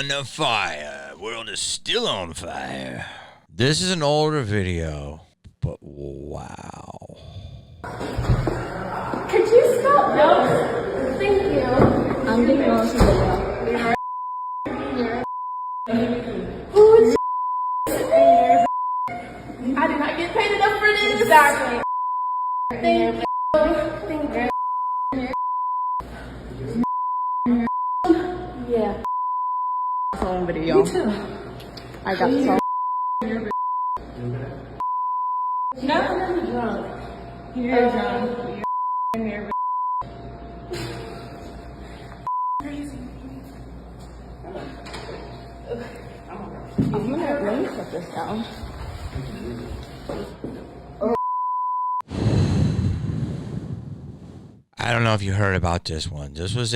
on fire. World is still on fire. This is an older video, but wow. Could you stop? No. Thank you. I'm getting close to the who's I did not get paid enough for this. Exactly. Thank you. Thank you. Yeah. Phone video. Me too. I got so. No, I'm drunk. You're drunk. You're Let me put this down. I don't know if you heard about this one. This was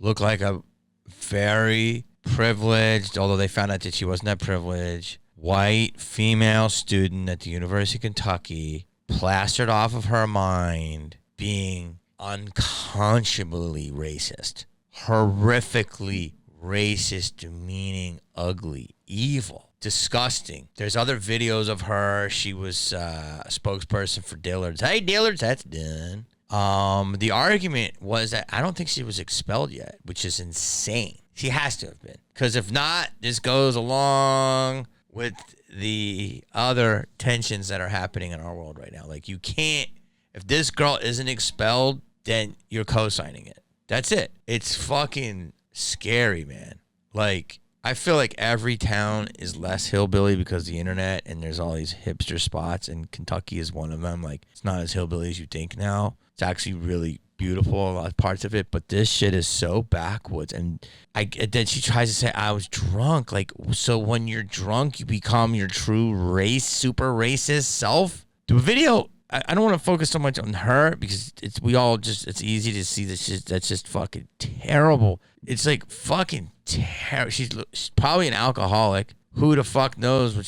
looked like a very privileged, although they found out that she wasn't that privileged, white female student at the University of Kentucky, plastered off of her mind being unconscionably racist, horrifically racist, demeaning, ugly, evil, disgusting. There's other videos of her. She was a spokesperson for Dillard's. Hey, Dillard's, that's done. The argument was that I don't think she was expelled yet, which is insane. She has to have been. Because if not, this goes along with the other tensions that are happening in our world right now. Like, you can't, if this girl isn't expelled, then you're co-signing it. That's it. It's fucking scary, man. Like, I feel like every town is less hillbilly because of the internet and there's all these hipster spots, and Kentucky is one of them. Like, it's not as hillbilly as you think now. It's actually really beautiful, a lot of parts of it, but this shit is so backwoods. And then she tries to say I was drunk. Like, so when you're drunk, you become your true super racist self? The video, I don't want to focus so much on her because it's easy to see this shit that's just fucking terrible. It's like fucking terrible. She's probably an alcoholic. Who the fuck knows what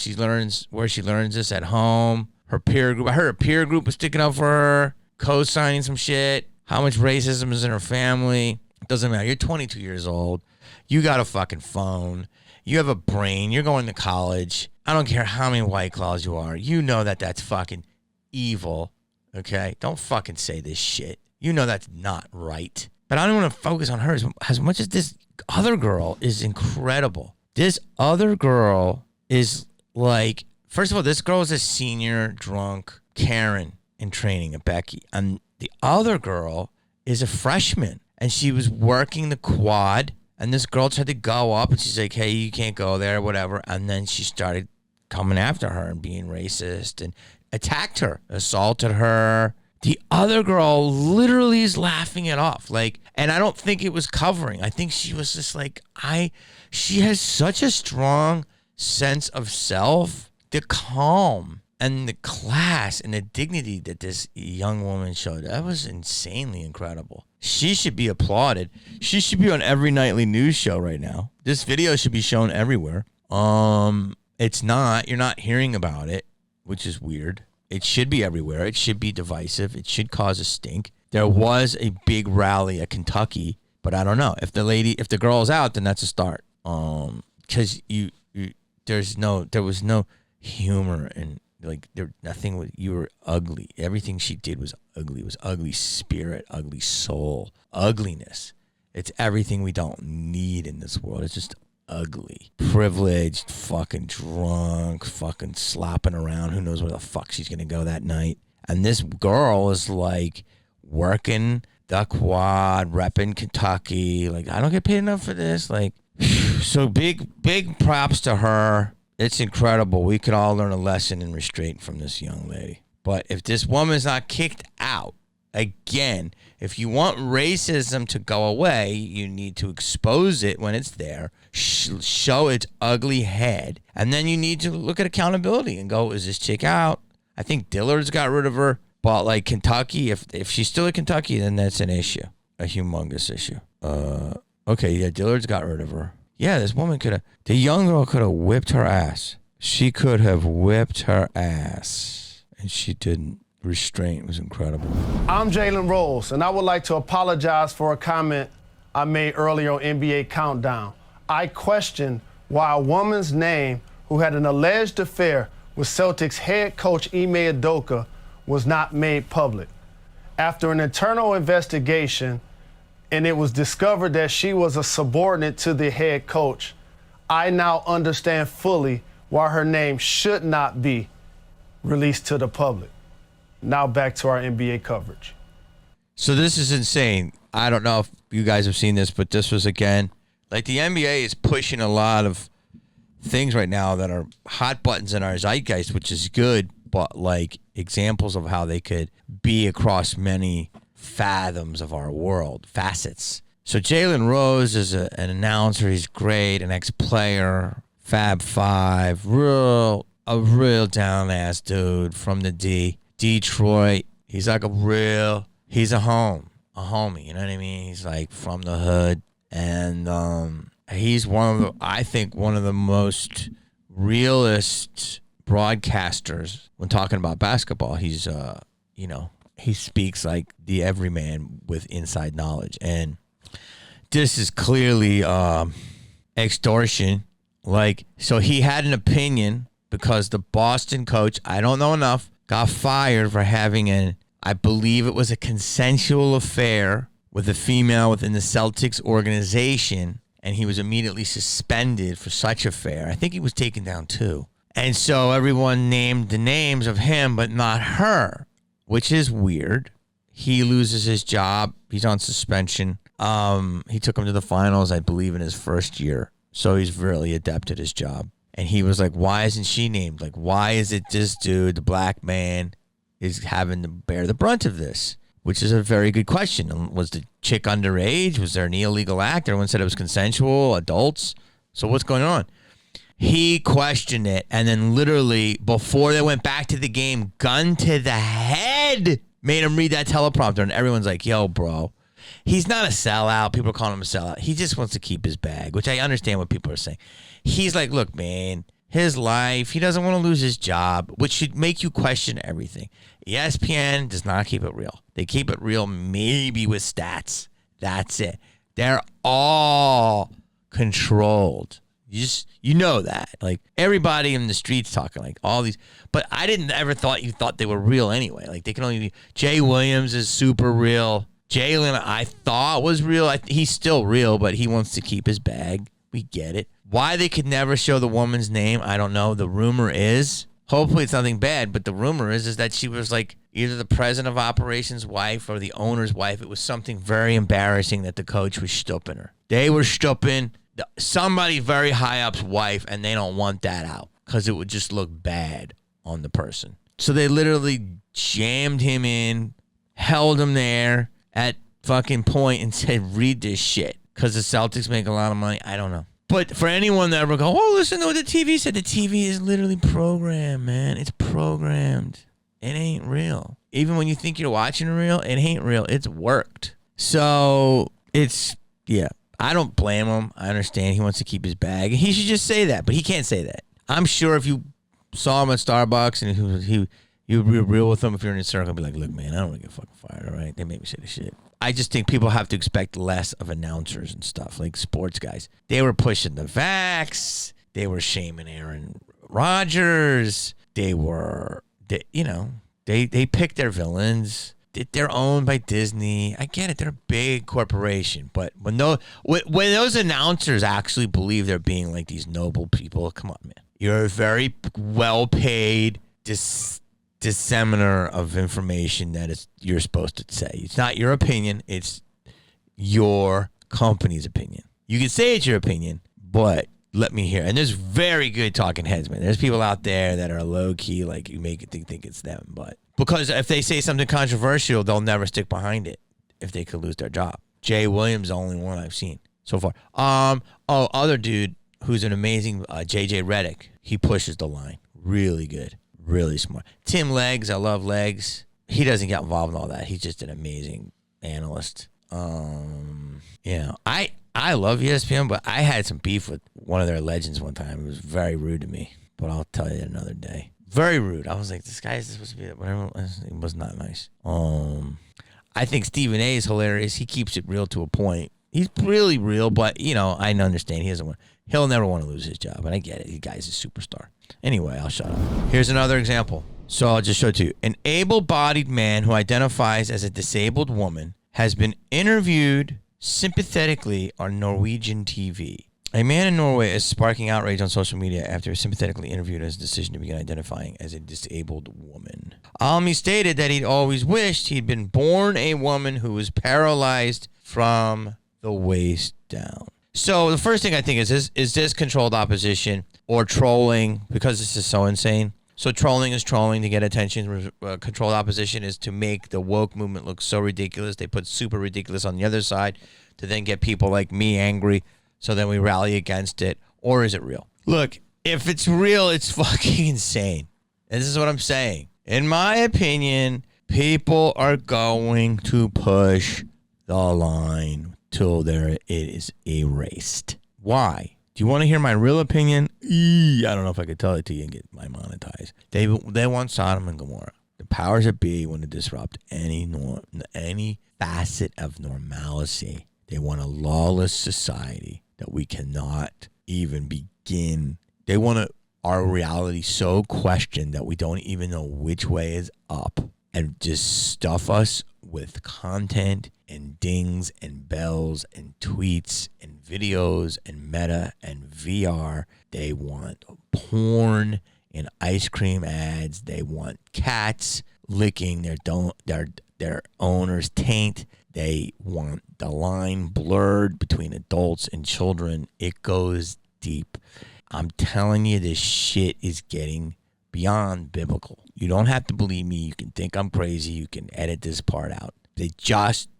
where she learns this at home? Her peer group. I heard her peer group was sticking up for her, co-signing some shit. How much racism is in her family? It doesn't matter. You're 22 years old. You got a fucking phone. You have a brain. You're going to college. I don't care how many White Claws you are. You know that that's fucking evil. Okay? Don't fucking say this shit. You know that's not right. But I don't want to focus on her as much as this other girl is incredible. This other girl is like, first of all, this girl is a senior drunk Karen in training at Becky. And the other girl is a freshman. And she was working the quad. And this girl tried to go up. And she's like, hey, you can't go there, whatever. And then she started coming after her and being racist and attacked her, assaulted her. The other girl literally is laughing it off. Like, and I don't think it was covering. I think she was just like, she has such a strong sense of self, the calm and the class and the dignity that this young woman showed. That was insanely incredible. She should be applauded. She should be on every nightly news show right now. This video should be shown everywhere. It's not. You're not hearing about it, which is weird. It should be everywhere. It should be divisive. It should cause a stink. There was a big rally at Kentucky, but I don't know. If the girl's out, then that's a start. Because there was no humor and like nothing. You were ugly. Everything she did was ugly. It was ugly spirit, ugly soul, ugliness. It's everything we don't need in this world. It's just ugly, privileged, fucking drunk, fucking slopping around. Who knows where the fuck she's gonna go that night? And this girl is like working the quad, repping Kentucky. Like, I don't get paid enough for this. Like, so big props to her. It's incredible. We could all learn a lesson in restraint from this young lady. But if this woman's not kicked out, again, if you want racism to go away, you need to expose it when it's there, show its ugly head, and then you need to look at accountability and go, is this chick out? I think Dillard's got rid of her, but like Kentucky, if she's still at Kentucky, then that's an issue, a humongous issue. Okay, yeah, Dillard's got rid of her. Yeah, this woman the young girl could have whipped her ass. She could have whipped her ass, and she didn't. Restraint was incredible. I'm Jalen Rose, and I would like to apologize for a comment I made earlier on NBA Countdown. I question why a woman's name who had an alleged affair with Celtics head coach Ime Udoka was not made public. After an internal investigation and it was discovered that she was a subordinate to the head coach, I now understand fully why her name should not be released to the public. Now back to our NBA coverage. So this is insane. I don't know if you guys have seen this, but this was, again, like, the NBA is pushing a lot of things right now that are hot buttons in our zeitgeist, which is good, but, like, examples of how they could be across many fathoms of our world, facets. So Jalen Rose is an announcer. He's great, an ex-player, Fab Five, a real down-ass dude from the Detroit. He's like he's a homie, you know what I mean? He's like from the hood, and he's one of the most realist broadcasters when talking about basketball. He's he speaks like the everyman with inside knowledge, and this is clearly extortion. Like, so he had an opinion because the Boston coach, I don't know enough, got fired for having I believe it was a consensual affair with a female within the Celtics organization, and he was immediately suspended for such affair. I think he was taken down too. And so everyone named the names of him, but not her, which is weird. He loses his job. He's on suspension. He took him to the finals, I believe, in his first year. So he's really adept at his job. And he was like, why isn't she named? Like, why is it this dude, the black man, is having to bear the brunt of this? Which is a very good question. Was the chick underage? Was there an illegal act? Everyone said it was consensual, adults. So what's going on? He questioned it, and then literally, before they went back to the game, gun to the head, made him read that teleprompter, and everyone's like, yo, bro, he's not a sellout. People are calling him a sellout. He just wants to keep his bag, which I understand what people are saying. He's like, look, man, his life, he doesn't want to lose his job, which should make you question everything. ESPN does not keep it real. They keep it real maybe with stats. That's it. They're all controlled. You know that. Like, everybody in the streets talking, like, all these. But I didn't ever you thought they were real anyway. Like, they can only be. Jay Williams is super real. Jalen, I thought was real. He's still real, but he wants to keep his bag. We get it. Why they could never show the woman's name, I don't know. The rumor is, hopefully it's nothing bad, but the rumor is that she was like either the president of operations wife or the owner's wife. It was something very embarrassing that the coach was stooping her. They were stooping somebody very high up's wife, and they don't want that out because it would just look bad on the person. So they literally jammed him in, held him there at fucking point and said, read this shit. Because the Celtics make a lot of money. I don't know. But for anyone that ever go, oh, listen to what the TV said. The TV is literally programmed, man. It's programmed. It ain't real. Even when you think you're watching real, it ain't real. It's worked. So yeah. I don't blame him. I understand he wants to keep his bag. He should just say that, but he can't say that. I'm sure if you saw him at Starbucks and you were real with him, if you're in a circle, be like, look, man, I don't want to get fucking fired, all right? They made me say this shit. I just think people have to expect less of announcers and stuff, like sports guys. They were pushing the vax. They were shaming Aaron Rodgers. They picked their villains. They're owned by Disney. I get it. They're a big corporation. But when those announcers actually believe they're being like these noble people, come on, man. You're a very well-paid disseminator of information that you're supposed to say. It's not your opinion. It's your company's opinion. You can say it's your opinion, but let me hear. And there's very good talking heads, man. There's people out there that are low-key, like you make it think it's them, but because if they say something controversial, they'll never stick behind it if they could lose their job. Jay Williams is the only one I've seen so far. Other dude who's an amazing JJ Redick. He pushes the line. Really good. Really smart. Tim Leggs, I love Leggs. He doesn't get involved in all that. He's just an amazing analyst. I love ESPN, but I had some beef with one of their legends one time. It was very rude to me, but I'll tell you another day. Very rude. I was like, this guy is supposed to be whatever. It was not nice. I think Stephen A is hilarious. He keeps it real to a point. He's really real, but, you know, I understand he'll never want to lose his job, and I get it. The guy's a superstar. Anyway, I'll shut up. Here's another example. So I'll just show it to you. An able-bodied man who identifies as a disabled woman has been interviewed sympathetically on Norwegian TV. A man in Norway is sparking outrage on social media after he sympathetically interviewed his decision to begin identifying as a disabled woman. He stated that he'd always wished he'd been born a woman who was paralyzed from the waist down. So the first thing I think is this controlled opposition or trolling, because this is so insane? So trolling is trolling to get attention. Controlled opposition is to make the woke movement look so ridiculous. They put super ridiculous on the other side to then get people like me angry. So then we rally against it. Or is it real? Look, if it's real, it's fucking insane. And this is what I'm saying. In my opinion, people are going to push the line till it is erased. Why? Do you want to hear my real opinion? I don't know if I could tell it to you and get my monetized. They want Sodom and Gomorrah. The powers that be want to disrupt any facet of normalcy. They want a lawless society that we cannot even begin. They want our reality so questioned that we don't even know which way is up, and just stuff us with content and dings and bells and tweets and videos and meta and VR. They want porn and ice cream ads. They want cats licking their owner's taint. They want the line blurred between adults and children. It goes deep. I'm telling you, this shit is getting beyond biblical. You don't have to believe me. You can think I'm crazy. You can edit this part out.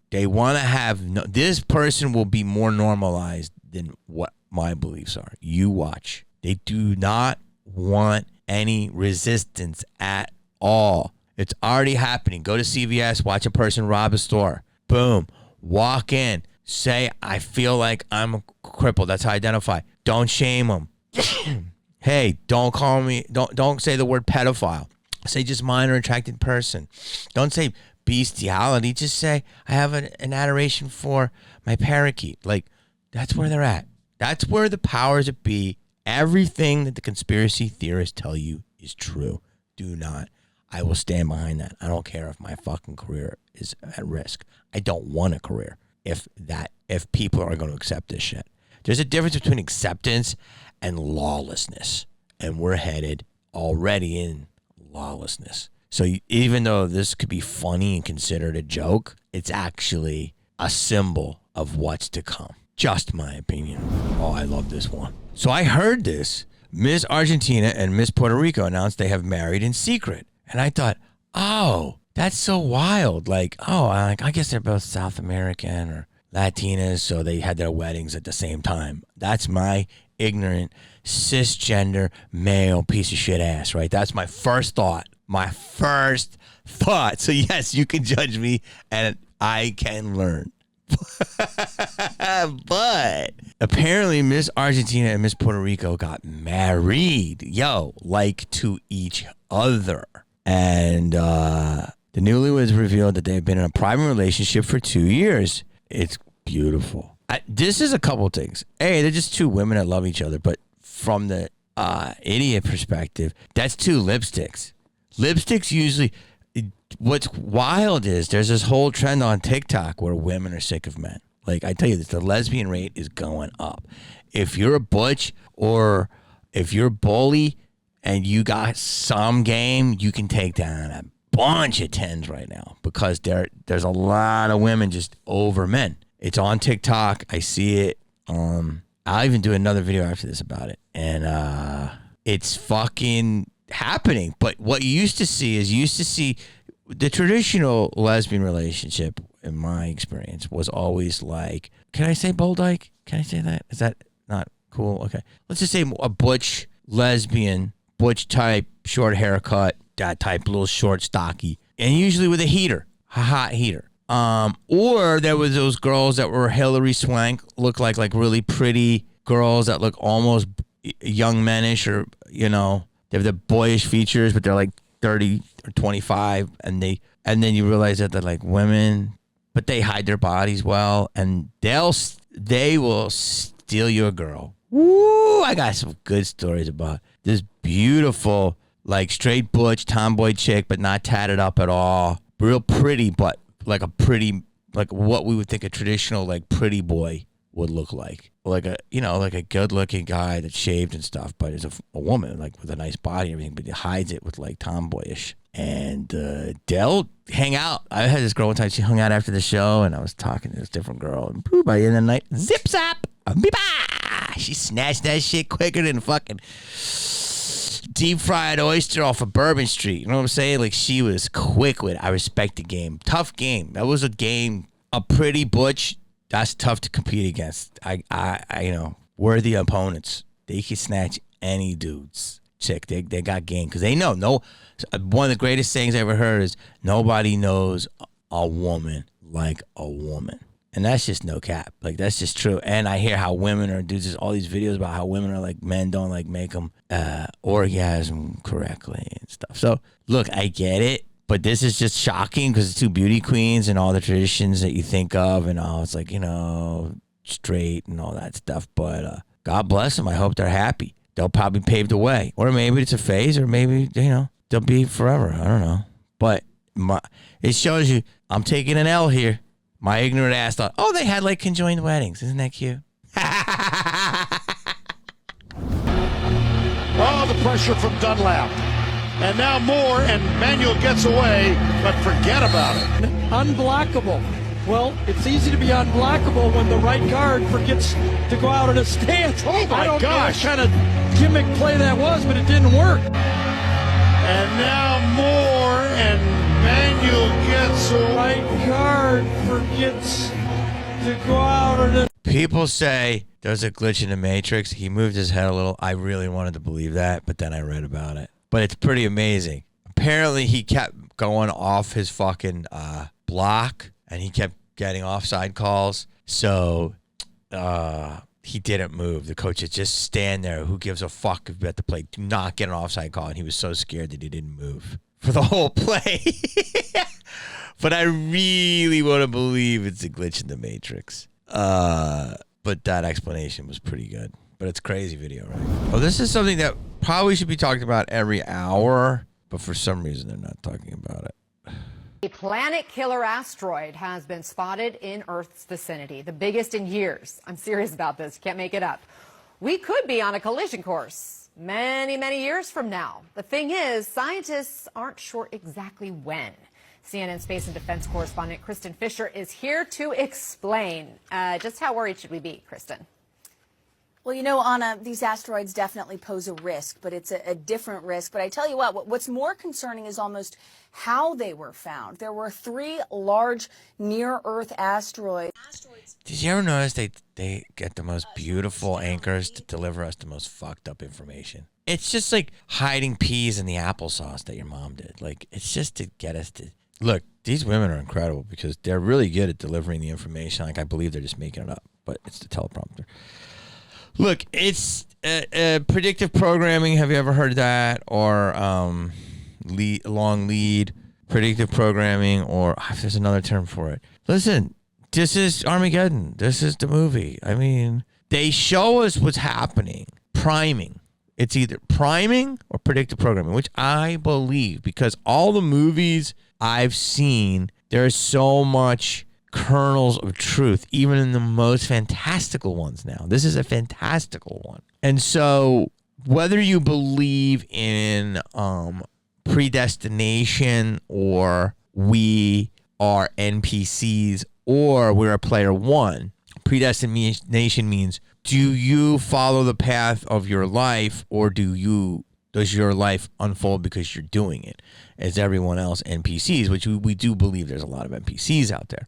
They want to have, this person will be more normalized than what my beliefs are. You watch. They do not want any resistance at all. It's already happening. Go to CVS, watch a person rob a store. Boom. Walk in. Say, I feel like I'm crippled. That's how I identify. Don't shame them. Hey, don't call me. Don't say the word pedophile. Say just minor attracted person. Don't say bestiality. Just say, I have an adoration for my parakeet. Like, that's where they're at. That's where the powers that be, everything that the conspiracy theorists tell you is true. Do not. I will stand behind that. I don't care if my fucking career is at risk. I don't want a career if people are going to accept this shit. There's a difference between acceptance and lawlessness. And we're headed already in lawlessness. So even though this could be funny and considered a joke, it's actually a symbol of what's to come. Just my opinion. Oh, I love this one. So I heard this. Miss Argentina and Miss Puerto Rico announced they have married in secret. And I thought, oh, that's so wild. Like, oh, I guess they're both South American or Latinas, so they had their weddings at the same time. That's my ignorant, cisgender, male piece of shit ass, right? That's my first thought. My first thought. So, yes, you can judge me, and I can learn. But apparently Miss Argentina and Miss Puerto Rico got married, like to each other. And the newlyweds revealed that they've been in a private relationship for 2 years. It's beautiful. This is a couple things. A, they're just two women that love each other. But from the idiot perspective, that's two lipsticks. Lipsticks usually, what's wild is there's this whole trend on TikTok where women are sick of men. Like, I tell you this, the lesbian rate is going up. If you're a butch or if you're bully and you got some game, you can take down a bunch of 10s right now because there's a lot of women just over men. It's on TikTok. I see it. I'll even do another video after this about it. And it's fucking happening. But what you used to see the traditional lesbian relationship, in my experience, was always like, can I say bull dyke? Can I say that? Is that not cool? Okay. Let's just say a butch lesbian, butch type, short haircut, that type, little short, stocky, and usually with a hot heater. Or there was those girls that were Hillary Swank, look like really pretty girls that look almost young menish, or, they have the boyish features, but they're like 30 or 25, and then you realize that they're like women, but they hide their bodies well, and they'll they will steal your girl. Woo! I got some good stories about this beautiful, like straight butch tomboy chick, but not tatted up at all. Real pretty, but like what we would think a traditional like pretty boy would look like a good looking guy that's shaved and stuff, but is a woman like with a nice body and everything, but he hides it with like tomboyish. And they'll hang out. I had this girl one time, she hung out after the show, and I was talking to this different girl, and boom, by the end of the night, zip zap, she snatched that shit quicker than fucking deep fried oyster off of Bourbon Street. You know what I'm saying? Like, she was quick with it. I respect the game. Tough game. That was a game. A pretty butch, that's tough to compete against. I worthy opponents. They can snatch any dude's chick. They got game because they know. No, one of the greatest things I ever heard is nobody knows a woman like a woman. And that's just no cap. Like, that's just true. And I hear how women are, dudes, all these videos about how women are like, men don't like make them orgasm correctly and stuff. So, look, I get it. But this is just shocking because it's two beauty queens and all the traditions that you think of and all. It's like, straight and all that stuff. But God bless them. I hope they're happy. They'll probably pave the way. Or maybe it's a phase, or maybe, they'll be forever. I don't know. But it shows you I'm taking an L here. My ignorant ass thought, they had like conjoined weddings. Isn't that cute? The pressure from Dunlap. And now Moore, and Manuel gets away, but forget about it. Unblockable. Well, it's easy to be unblockable when the right guard forgets to go out in a stance. Oh, my I don't gosh. know what kind of gimmick play that was, but it didn't work. And now Moore, and Manuel gets away. Right guard forgets to go out in a... People say there's a glitch in the Matrix. He moved his head a little. I really wanted to believe that, but then I read about it. But it's pretty amazing. Apparently, he kept going off his fucking block, and he kept getting offside calls. So he didn't move. The coach would just stand there. Who gives a fuck if you have to play? Do not get an offside call. And he was so scared that he didn't move for the whole play. But I really want to believe it's a glitch in the Matrix. But that explanation was pretty good. But it's crazy video, right? Well, this is something that probably should be talked about every hour, but for some reason they're not talking about it. A planet-killer asteroid has been spotted in Earth's vicinity, the biggest in years. I'm serious about this. Can't make it up. We could be on a collision course many, many years from now. The thing is, scientists aren't sure exactly when. CNN space and defense correspondent Kristen Fisher is here to explain. Just how worried should we be, Kristen? Well, Anna, these asteroids definitely pose a risk, but it's a different risk. But I tell you what's more concerning is almost how they were found. There were 3 large near-Earth asteroids. Did you ever notice they get the most beautiful anchors to deliver us the most fucked up information? It's just like hiding peas in the applesauce that your mom did. Like, it's just to get us to... Look, these women are incredible because they're really good at delivering the information. Like, I believe they're just making it up, but it's the teleprompter. Look, it's predictive programming. Have you ever heard that? Or long lead, predictive programming, or there's another term for it. Listen, this is Armageddon. This is the movie. I mean, they show us what's happening. Priming. It's either priming or predictive programming, which I believe because all the movies I've seen, there's so much kernels of truth, even in the most fantastical ones now. This is a fantastical one. And so whether you believe in predestination or we are NPCs or we're a player one, predestination means do you follow the path of your life or does your life unfold because you're doing it? As everyone else, NPCs, which we do believe there's a lot of NPCs out there.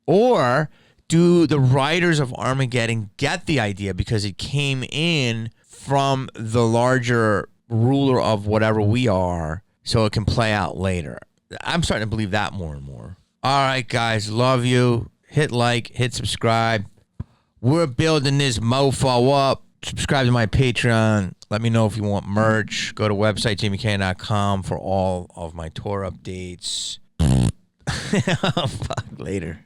Or do the writers of Armageddon get the idea because it came in from the larger ruler of whatever we are so it can play out later? I'm starting to believe that more and more. All right, guys, love you. Hit like, hit subscribe. We're building this mofo up. Subscribe to my Patreon. Let me know if you want merch. Go to website jamiecannon.com for all of my tour updates. Fuck, later.